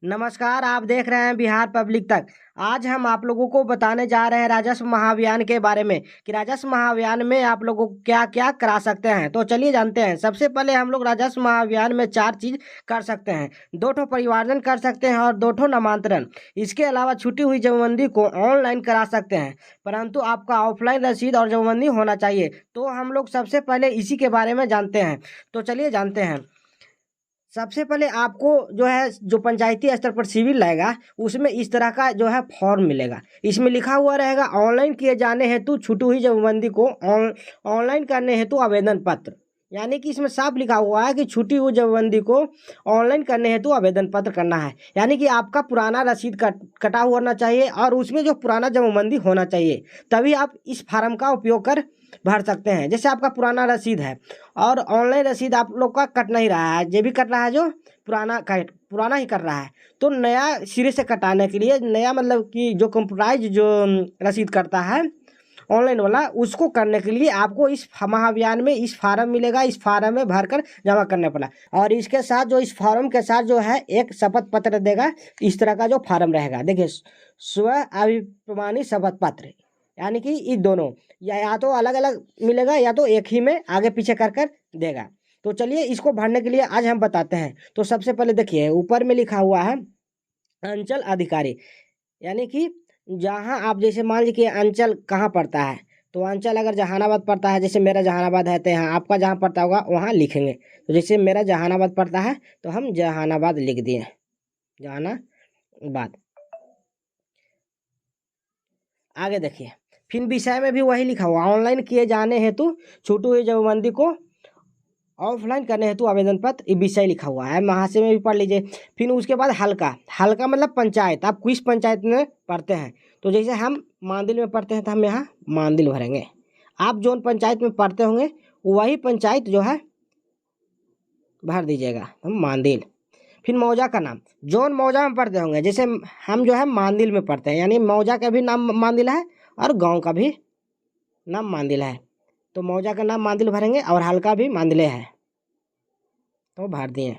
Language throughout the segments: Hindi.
नमस्कार, आप देख रहे हैं बिहार पब्लिक तक। आज हम आप लोगों को बताने जा रहे हैं राजस्व महाअभियान के बारे में कि राजस्व महाअभियान में आप लोगों को क्या क्या करा सकते हैं। तो चलिए जानते हैं। सबसे पहले हम लोग राजस्व महाअभियान में 4 चीज कर सकते हैं। 2 ठो परिवार्जन कर सकते हैं और 2 ठो नामांतरण। इसके अलावा छूटी हुई जमाबंदी को ऑनलाइन करा सकते हैं, परंतु आपका ऑफलाइन रसीद और जमाबंदी होना चाहिए। तो हम लोग सबसे पहले इसी के बारे में जानते हैं। तो चलिए जानते हैं। सबसे पहले आपको जो पंचायती स्तर पर सिविल लगेगा, उसमें इस तरह का फॉर्म मिलेगा। इसमें लिखा हुआ रहेगा ऑनलाइन किए जाने हेतु छूटी हुई जमाबंदी को ऑनलाइन करने हेतु आवेदन पत्र। यानी कि इसमें साफ लिखा हुआ है कि छूटी हुई जमाबंदी को ऑनलाइन करने हेतु आवेदन पत्र करना है। यानी कि आपका पुराना रसीद कटा हुआ होना चाहिए और उसमें जो पुराना जमाबंदी होना चाहिए, तभी आप इस फार्म का उपयोग कर भर सकते हैं। जैसे आपका पुराना रसीद है और ऑनलाइन रसीद आप लोग का कट नहीं रहा है, ये भी कट रहा है जो पुराना ही कर रहा है, तो नया सिरे से कटाने के लिए, नया मतलब कि जो कंप्यूटराइज जो रसीद करता है ऑनलाइन वाला, उसको करने के लिए आपको इस महाअभियान में इस फार्म मिलेगा। इस फार्म में भरकर जमा करने पड़ा और इसके साथ जो इस फार्म के साथ जो है एक शपथ पत्र देगा। इस तरह का जो फार्म रहेगा, देखिए, स्व अभिप्रमाणित शपथ पत्र। यानी कि ये दोनों या तो अलग अलग मिलेगा या तो एक ही में आगे पीछे कर कर देगा। तो चलिए इसको भरने के लिए आज हम बताते हैं। तो सबसे पहले देखिए, ऊपर में लिखा हुआ है अंचल अधिकारी। यानी कि जहाँ आप, जैसे मान लीजिए अंचल कहाँ पड़ता है, तो अंचल अगर जहानाबाद पड़ता है, जैसे मेरा जहानाबाद है, तो यहाँ आपका जहाँ पड़ता होगा वहाँ लिखेंगे। तो जैसे मेरा जहानाबाद पड़ता है तो हम जहानाबाद लिख दिए, जहानाबाद। आगे देखिए, फिर विषय में भी वही लिखा हुआ ऑनलाइन किए जाने हेतु छूटी हुई जमाबंदी को ऑफलाइन करने हेतु आवेदन पत्र, ये विषय लिखा हुआ है। महाशय में भी पढ़ लीजिए। फिर उसके बाद हल्का मतलब पंचायत। आप किस पंचायत में पढ़ते हैं, तो जैसे हम मांदिल में पढ़ते हैं तो हम यहाँ मांदिल भरेंगे। आप जो पंचायत में पढ़ते होंगे वही पंचायत जो है भर दीजिएगा, हम मांदिल। फिर मौजा का नाम, जोन मौजा में पढ़ते होंगे, जैसे हम जो है मांदिल में पढ़ते हैं, यानी मौजा का भी नाम मांदिल है और गांव का भी नाम मांदिल है, तो मौजा का नाम मांदिल भरेंगे और हल्का भी मांदिले है, तो भर दिए।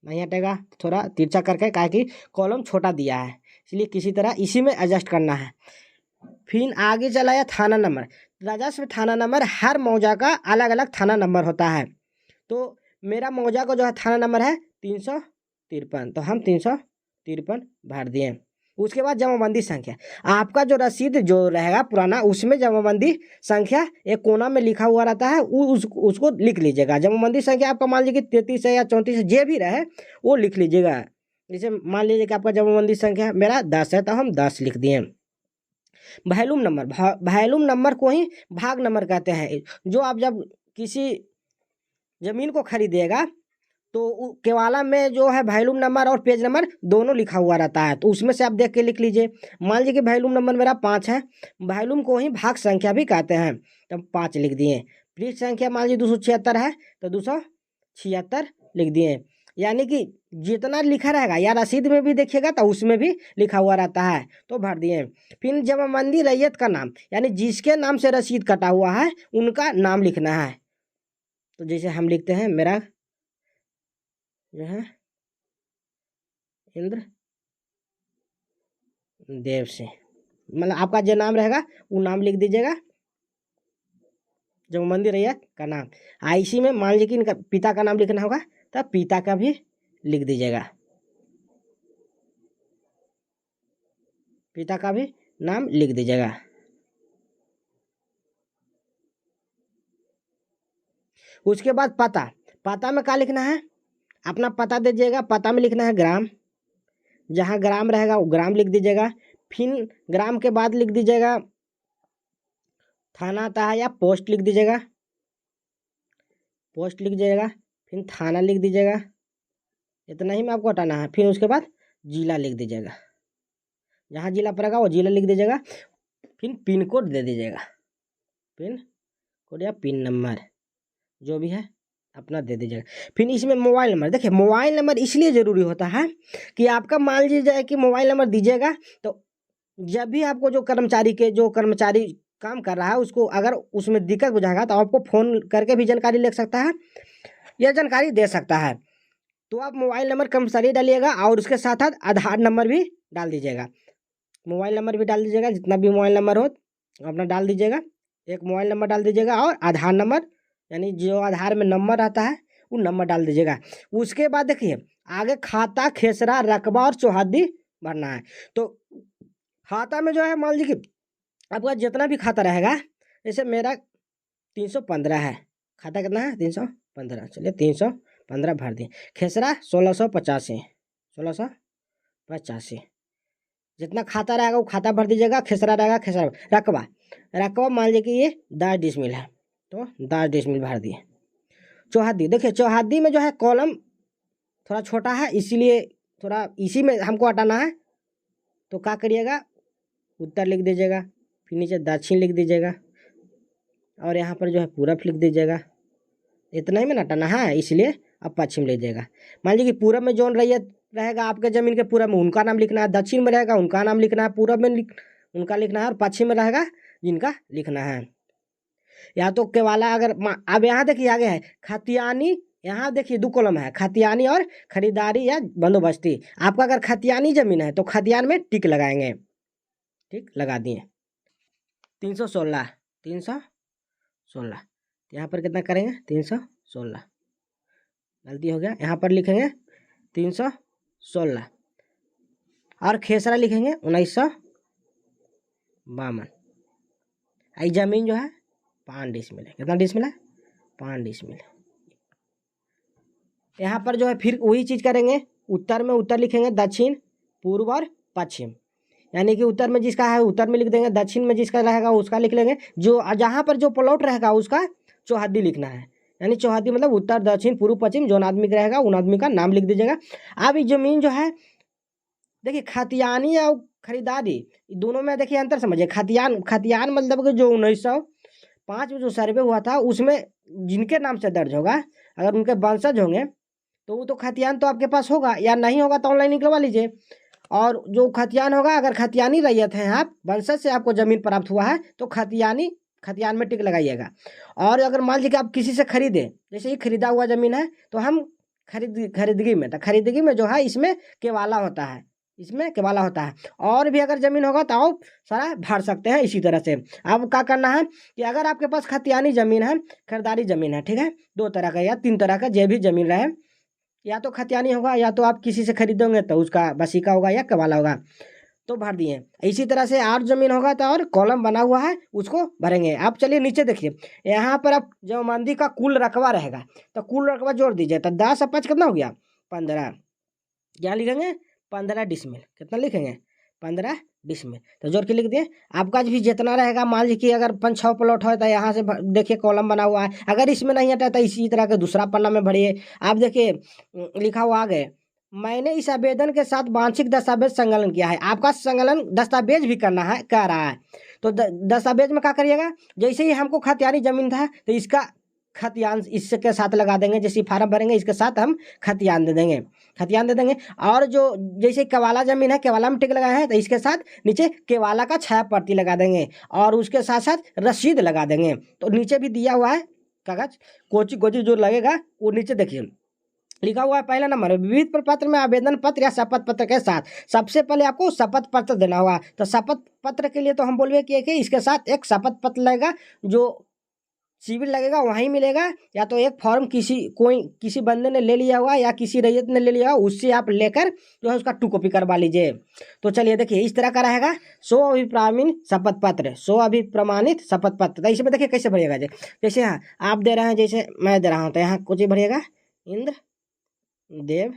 नहीं हटेगा, थोड़ा तिरछा करके, काहे कि कॉलम छोटा दिया है, इसलिए किसी तरह इसी में एडजस्ट करना है। फिर आगे चला या थाना नंबर। राजस्व थाना नंबर, हर मौजा का अलग अलग थाना नंबर होता है। तो मेरा मौजा का जो है थाना नंबर है 353, तो हम 353 भर दिए। उसके बाद जमाबंदी संख्या, आपका जो रसीद जो रहेगा पुराना, उसमें जमाबंदी संख्या एक कोना में लिखा हुआ रहता है, उसको लिख लीजिएगा। जमाबंदी संख्या आपका मान लीजिए 33 है या 34 है, जे भी रहे वो लिख लीजिएगा। जैसे मान लीजिए कि आपका जमाबंदी संख्या मेरा 10 है, तो हम 10 लिख दिए। वैल्यूम नंबर, वैल्यूम नंबर को ही भाग नंबर कहते हैं। जो आप जब किसी जमीन को खरीदिएगा तो केवाला में जो है वैल्यूम नंबर और पेज नंबर दोनों लिखा हुआ रहता है, तो उसमें से आप देख के लिख लीजिए। मान लीजिए कि वैल्यूम नंबर मेरा 5 है, वैल्यूम को ही भाग संख्या भी कहते हैं, तो 5 लिख दिए। पृष्ठ संख्या मान लीजिए 276 है, तो 276 लिख दिए। यानी कि जितना लिखा रहेगा, या रसीद में भी देखिएगा तो उसमें भी लिखा हुआ रहता है, तो भर दिए। फिर जमाबंदी रैयत का नाम, यानी जिसके नाम से रसीद कटा हुआ है उनका नाम लिखना है। तो जैसे हम लिखते हैं, मेरा जो है इंद्र देव से, मतलब आपका जो नाम रहेगा वो नाम लिख दीजिएगा, जमाबंदी रैयत का नाम। इसी में मान लीजिए कि इनका पिता का नाम लिखना होगा, तब पिता का भी लिख दीजिएगा, पिता का भी नाम लिख दीजिएगा। उसके बाद पता में क्या लिखना है, अपना पता दीजिएगा। पता में लिखना है ग्राम, जहाँ ग्राम रहेगा वो ग्राम लिख दीजिएगा। फिर ग्राम के बाद लिख दीजिएगा थाना आता है या पोस्ट लिख दीजिएगा, पोस्ट लिख दीजिएगा। फिर थाना लिख दीजिएगा, इतना ही में आपको हटाना है। फिर उसके बाद जिला लिख दीजिएगा, जहाँ जिला पड़ेगा वो जिला लिख दीजिएगा। फिर पिन कोड दे दीजिएगा, पिन कोड या पिन नंबर जो भी है अपना दे दीजिएगा। फिर इसमें मोबाइल नंबर, देखिए मोबाइल नंबर इसलिए ज़रूरी होता है कि आपका मान लीजिए कि मोबाइल नंबर दीजिएगा, तो जब भी आपको जो कर्मचारी काम कर रहा है उसको अगर उसमें दिक्कत हो जाएगा, तो आपको फ़ोन करके भी जानकारी ले सकता है या जानकारी दे सकता है। तो आप मोबाइल नंबर कंपलसरी डालिएगा और उसके साथ साथ आधार नंबर भी डाल दीजिएगा। मोबाइल नंबर भी डाल दीजिएगा, जितना भी मोबाइल नंबर हो अपना डाल दीजिएगा। एक मोबाइल नंबर डाल दीजिएगा और आधार नंबर, यानी जो आधार में नंबर रहता है वो नंबर डाल दीजिएगा। उसके बाद देखिए आगे खाता, खेसरा, रकबा और चौहद्दी भरना है। तो खाता में जो है मान लीजिए कि आपका जितना भी खाता रहेगा, जैसे मेरा 315 है, खाता कितना है 315, चलिए 315 भर दिए। खेसरा 1685, 1685 जितना खाता रहेगा वो खाता भर दीजिएगा। खेसरा रहेगा खेसरा। रकबा, रकबा मान लीजिए कि ये 10 डिसमिल है तो 10 डिसमिल भर दिए। चौहद्दी, देखिए चौहद्दी में जो है कॉलम थोड़ा छोटा है, इसीलिए थोड़ा इसी में हमको हटाना है। तो क्या करिएगा, उत्तर लिख दीजिएगा, फिर नीचे दक्षिण लिख दीजिएगा और यहाँ पर जो है पूरब लिख दीजिएगा। इतना ही में हटाना है, इसलिए अब पश्चिम लिख दीजिएगा। मान लीजिए कि पूरब में जोन रहेगा आपके ज़मीन के पूरब में उनका नाम लिखना है, दक्षिण में रहेगा उनका नाम लिखना है, पूरब में उनका लिखना है और पश्चिम में रहेगा जिनका लिखना है। या तो केवाला, अगर अब यहाँ देखिए आगे है खतियानी, यहाँ देखिए 2 कॉलम है, खतियानी और खरीदारी या बंदोबस्ती। आपका अगर खतियानी जमीन है तो खतियान में टिक लगाएंगे, टिक लगा दिए। 316, 316 यहाँ पर कितना करेंगे 316, गलती हो गया, यहाँ पर लिखेंगे 316 और खेसरा लिखेंगे 1952। आई जमीन जो है 5 डिसमिल है। कितना डिसमिल है 5 डिसमिल। यहाँ पर जो है फिर वही चीज़ करेंगे, उत्तर में उत्तर लिखेंगे, दक्षिण, पूर्व और पश्चिम। यानी कि उत्तर में जिसका है उत्तर में लिख देंगे, दक्षिण में जिसका रहेगा उसका लिख लेंगे, जो जहाँ पर जो प्लॉट रहेगा उसका चौहद्दी लिखना है। यानी चौहद्दी मतलब उत्तर, दक्षिण, पूर्व, पश्चिम, जो आदमी का रहेगा उन आदमी का नाम लिख दीजिएगा। अब ये जमीन जो है देखिए खतियानी और खरीदारी दोनों में देखिए अंतर समझिए। खतियान मतलब कि जो 1905 में जो सर्वे हुआ था उसमें जिनके नाम से दर्ज होगा, अगर उनके वंशज होंगे तो वो तो खतियान तो आपके पास होगा, या नहीं होगा तो ऑनलाइन निकलवा लीजिए। और जो खतियान होगा, अगर खतियानी रैयत हैं आप, वंशज से आपको ज़मीन प्राप्त हुआ है तो खतियान में टिक लगाइएगा। और अगर मान लीजिए कि आप किसी से खरीदे, जैसे ही खरीदा हुआ ज़मीन है तो हम खरीदगी में, तो खरीदगी में जो है इसमें केवाला होता है, इसमें केवाला होता है। और भी अगर ज़मीन होगा तो आप सारा भर सकते हैं इसी तरह से। अब क्या करना है कि अगर आपके पास खतियानी ज़मीन है, खरीदारी ज़मीन है, ठीक है, 2 तरह का या 3 तरह का जो भी ज़मीन रहे, या तो खतियानी होगा या तो आप किसी से खरीदोगे तो उसका बसीका होगा या केवाला होगा, तो भर दिए। इसी तरह से और ज़मीन होगा तो और कॉलम बना हुआ है उसको भरेंगे। आप चलिए नीचे देखिए, यहाँ पर आप जो मंदी का कुल रकबा रहेगा तो कुल रकबा जोड़ दीजिए, तो 10 और 5 कितना हो गया 15। क्या लिखेंगे 15 डिसमिल। कितना लिखेंगे 15 डिसमिल, तो जोड़ के लिख दिए। आपका भी जितना रहेगा, मान लीजिए कि अगर 5-6 प्लॉट हो तो यहाँ से देखिए कॉलम बना हुआ है। अगर इसमें नहीं हटा तो इसी तरह के दूसरा पन्ना में भरिए। आप देखिए लिखा हुआ आ गए, मैंने इस आवेदन के साथ वांछित दस्तावेज संकलन किया है। आपका संकलन दस्तावेज भी करना है, कह रहा है तो दस्तावेज में क्या करिएगा, जैसे ही हमको खतियानी जमीन था तो इसका खतियान इसके साथ लगा देंगे। जैसे फार्म भरेंगे इसके साथ हम खतियान दे देंगे। और जो जैसे केवाला जमीन है, केवाला में टिक लगाए हैं तो इसके साथ नीचे केवाला का छाया प्रति लगा देंगे और उसके साथ साथ रसीद लगा देंगे। तो नीचे भी दिया हुआ है कागज, कोची जो लगेगा वो नीचे देखिए लिखा हुआ है। पहला नंबर, विविध प्रपत्र में आवेदन पत्र या शपथ पत्र के साथ। सबसे पहले आपको शपथ पत्र देना होगा। तो शपथ पत्र के लिए तो हम बोलवे कि इसके साथ एक शपथ पत्र लगेगा, जो सिविल लगेगा वहीं मिलेगा, या तो एक फॉर्म किसी बंदे ने ले लिया हुआ या किसी रैयत ने ले लिया हुआ, उससे आप लेकर जो है उसका 2 कॉपी करवा लीजिए। तो चलिए देखिए इस तरह का रहेगा सो अभिप्रमाणित शपथ शपथ पत्र। तो इसमें देखिए कैसे भरिएगा, जैसे हाँ आप दे रहे हैं, जैसे मैं दे रहा हूँ तो यहाँ कुछ भरिएगा इंद्र देव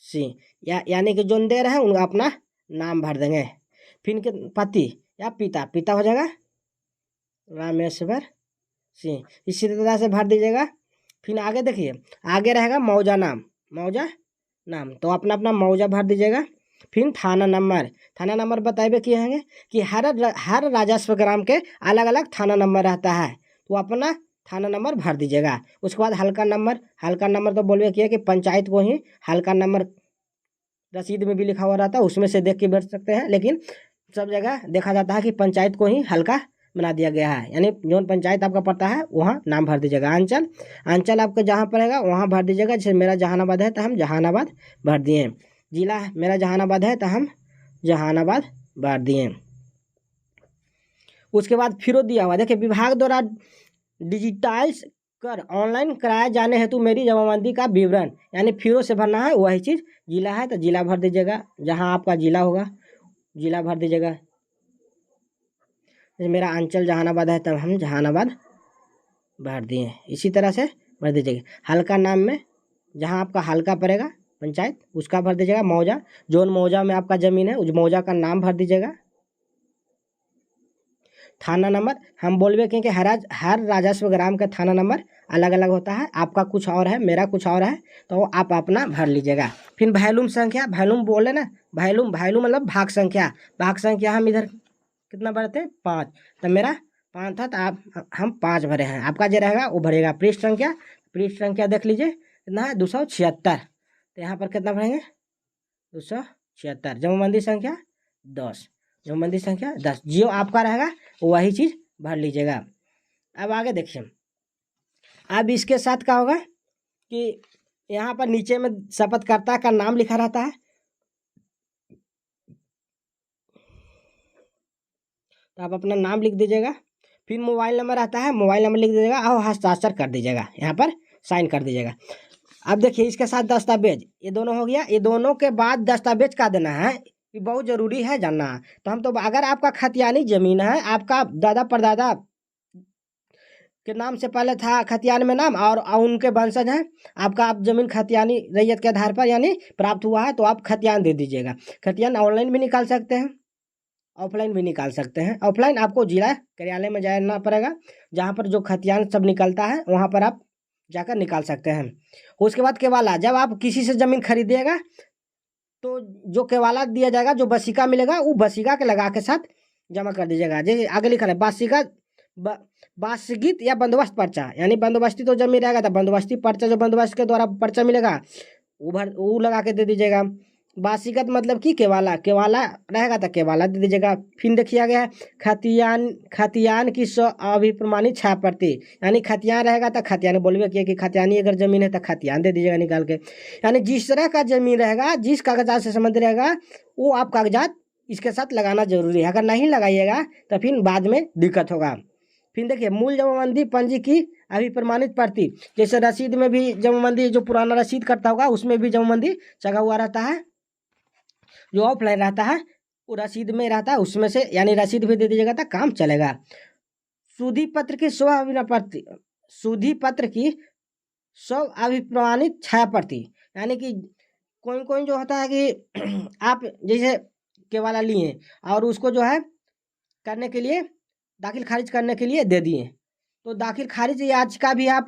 सिंह, यानी कि जो दे रहे हैं उनका अपना नाम भर देंगे। फिर के पति या पिता हो जाएगा रामेश्वर सिंह, इसी तरह से भर दीजिएगा। फिर आगे देखिए आगे रहेगा मौजा नाम, तो अपना मौजा भर दीजिएगा। फिर थाना नंबर बताइए कि हैं कि हर राजस्व ग्राम के अलग अलग थाना नंबर रहता है, तो अपना थाना नंबर भर दीजिएगा। उसके बाद हल्का नंबर तो बोलवे किया कि पंचायत को ही हल्का नंबर रसीद में भी लिखा हुआ रहता है, उसमें से देख के भर सकते हैं, लेकिन सब जगह देखा जाता है कि पंचायत को ही हल्का बना दिया गया है, यानी जोन पंचायत आपका पड़ता है वहाँ नाम भर दीजिएगा। अंचल, अंचल आपका जहाँ पड़ेगा वहाँ भर दीजिएगा। जैसे मेरा जहानाबाद है तो हम जहानाबाद भर दिए। जिला मेरा जहानाबाद है तो हम जहानाबाद भर दिए। उसके बाद फिर दिया हुआ देखिए, विभाग द्वारा डिजिटाइज कर ऑनलाइन कराया जाने हेतु मेरी जमाबंदी का विवरण, यानी फिर से भरना है वही चीज़। जिला है तो जिला भर दीजिएगा, जहाँ आपका जिला होगा जिला भर दीजिएगा। जैसे मेरा अंचल जहानाबाद है तब हम जहानाबाद भर दिए। इसी तरह से भर दीजिएगा। हल्का नाम में जहाँ आपका हल्का पड़ेगा पंचायत उसका भर दीजिएगा। मौजा, जोन मौजा में आपका ज़मीन है उस मौजा का नाम भर दीजिएगा। थाना नंबर हम बोलबे क्योंकि हर राजस्व ग्राम का थाना नंबर अलग अलग होता है, आपका कुछ और है मेरा कुछ और है, तो आप अपना भर लीजिएगा। फिर वैल्यूम संख्या, वैल्यूम बोले ना, वैल्यूम मतलब भाग संख्या। भाग संख्या हम इधर कितना भरते हैं 5, तो मेरा 5 था तो हम 5 भरे हैं। आपका जो रहेगा वो भरेगा। पृष्ठ संख्या देख लीजिए कितना है 276, तो यहाँ पर कितना भरेंगे 276। जमाबंदी संख्या 10, जमाबंदी संख्या 10, जो आपका रहेगा वही चीज़ भर लीजिएगा। अब आगे देखिए, अब इसके साथ क्या होगा कि यहाँ पर नीचे में शपथकर्ता का नाम लिखा रहता है, तो आप अपना नाम लिख दीजिएगा। फिर मोबाइल नंबर आता है, मोबाइल नंबर लिख दीजिएगा और हस्ताक्षर कर दीजिएगा, यहाँ पर साइन कर दीजिएगा। अब देखिए इसके साथ दस्तावेज, ये दोनों हो गया। ये दोनों के बाद दस्तावेज का देना है, ये बहुत ज़रूरी है जानना। तो हम तो अगर आपका खतियानी ज़मीन है, आपका दादा परदादा के नाम से पहले था खतियान में नाम और उनके वंशज हैं, आपका आप जमीन खतियानी रैयत के आधार पर यानी प्राप्त हुआ है, तो आप खतियान दे दीजिएगा। खतियान ऑनलाइन भी निकाल सकते हैं, ऑफलाइन भी निकाल सकते हैं। ऑफलाइन आपको जिला कार्यालय में जाना पड़ेगा, जहाँ पर जो खतियान सब निकलता है वहाँ पर आप जाकर निकाल सकते हैं। उसके बाद केवाला, जब आप किसी से ज़मीन खरीदिएगा तो जो केवाला दिया जाएगा, जो बसीका मिलेगा, वो बसीका के लगा के साथ जमा कर दीजिएगा। जैसे आगे लिखा है बासिका वास्तविक या बंदोबस्त पर्चा, यानी बंदोबस्ती तो जमीन रहेगा तो बंदोबस्ती पर्चा, जो बंदोबस्त के द्वारा पर्चा मिलेगा वो लगा के दे दीजिएगा। वार्षिकत मतलब कि केवाला रहेगा तो केवाला दे दीजिएगा। फिर देखिए आ गया है खतियान की अभिप्रमाणित छायाप्रति, यानी खतियान रहेगा तो खतियान बोलबे किया कि खतियानी अगर जमीन है तो खतियान दे दीजिएगा निकाल के। यानी जिस तरह का जमीन रहेगा, जिस कागजात से संबंधित रहेगा, वो आप कागजात इसके साथ लगाना जरूरी है। अगर नहीं लगाइएगा तो फिर बाद में दिक्कत होगा। फिर देखिए मूल जमाबंदी पंजी की अभिप्रमाणित प्रति, जैसे रसीद में भी जमाबंदी, जो पुराना रसीद करता होगा उसमें भी जमाबंदी चढ़ा हुआ रहता है। जो ऑफलाइन रहता है वो रसीद में रहता है, उसमें से यानी रसीद भी दे दीजिएगा तो काम चलेगा। सुधी पत्र की सुधी पत्र की अभिप्रमाणित छाया प्रति, यानी कि कोई जो होता है कि आप जैसे केवाला लिए और उसको जो है करने के लिए दाखिल खारिज करने के लिए दे दिए, तो दाखिल खारिज याचिका भी आप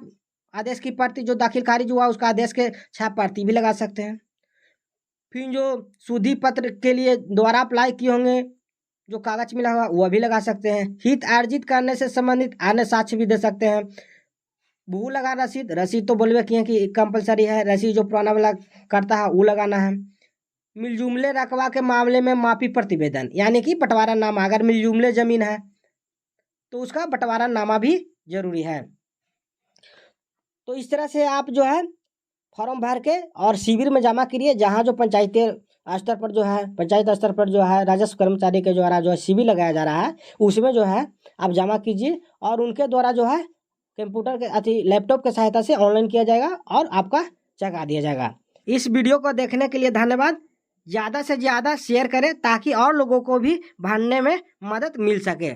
आदेश की प्रति, जो दाखिल खारिज हुआ उसका आदेश के छाप प्रति भी लगा सकते हैं। फिर जो सुधी पत्र के लिए द्वारा अप्लाई किए होंगे, जो कागज मिला हुआ वह भी लगा सकते हैं। हित अर्जित करने से संबंधित अन्य साक्ष्य भी दे सकते हैं। भू लगा रसीद तो बोलबे किए कि कंपलसरी है, रसीद जो पुराना वाला करता है वो लगाना है। मिलजुमले रकबा के मामले में माफी प्रतिवेदन, यानी कि बंटवारा नामा, अगर मिलजुमले जमीन है तो उसका बंटवारा नामा भी जरूरी है। तो इस तरह से आप जो है फॉर्म भर के और शिविर में जमा करिए, जहाँ जो पंचायती स्तर पर जो है, पंचायत स्तर पर जो है राजस्व कर्मचारी के द्वारा जो है शिविर लगाया जा रहा है, उसमें जो है आप जमा कीजिए और उनके द्वारा जो है कंप्यूटर के लैपटॉप के सहायता से ऑनलाइन किया जाएगा और आपका चढ़ा दिया जाएगा। इस वीडियो को देखने के लिए धन्यवाद। ज़्यादा से ज़्यादा शेयर करें ताकि और लोगों को भी भरने में मदद मिल सके।